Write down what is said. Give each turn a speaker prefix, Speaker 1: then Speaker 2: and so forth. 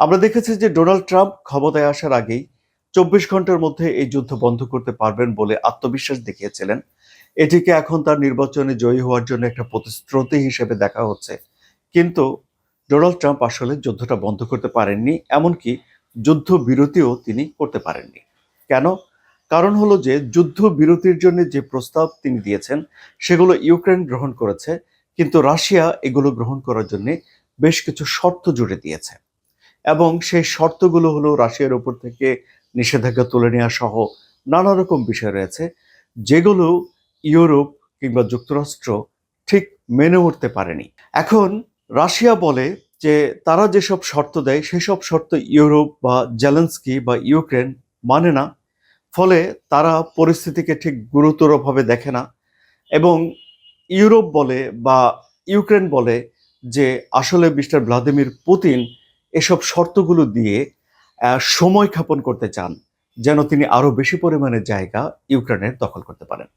Speaker 1: আমরা দেখেছি যে ডোনাল্ড ট্রাম্প ক্ষমতায় আসার আগেই 24 ঘন্টার মধ্যে এই যুদ্ধ বন্ধ করতে পারবেন বলে আত্মবিশ্বাস দেখিয়েছিলেন। এটিকে এখন তার নির্বাচনে জয়ী হওয়ার জন্য একটা প্রতিশ্রুতি হিসেবে দেখা হচ্ছে। কিন্তু ডোনাল্ড ট্রাম্প আসলে যুদ্ধটা বন্ধ করতে পারেননি, এমনকি যুদ্ধ বিরতিও তিনি করতে পারেননি। কেন? কারণ হলো যে যুদ্ধ বিরতির জন্য যে প্রস্তাব তিনি দিয়েছেন সেগুলো ইউক্রেন গ্রহণ করেছে, কিন্তু রাশিয়া এগুলো গ্রহণ করার জন্য বেশ কিছু শর্ত জুড়ে দিয়েছে। এবং সেই শর্তগুলো হলো রাশিয়ার উপর থেকে নিষেধাজ্ঞা তুলে নেওয়া সহ নানা রকম বিষয় রয়েছে, যেগুলো ইউরোপ কিংবা যুক্তরাষ্ট্র ঠিক মেনে উঠতে পারেনি। এখন রাশিয়া বলে যে তারা যেসব শর্ত দেয় সেসব শর্ত ইউরোপ বা জেলেনস্কি বা ইউক্রেন মানে না, ফলে তারা পরিস্থিতিকে ঠিক গুরুতরভাবে দেখে না। এবং ইউরোপ বলে বা ইউক্রেন বলে যে আসলে মিস্টার ভ্লাদিমির পুতিন এসব শর্তগুলো দিয়ে সময় ক্ষেপণ করতে চান, যেন তিনি আরো বেশি পরিমাণে জায়গা ইউক্রেনের দখল করতে পারেন।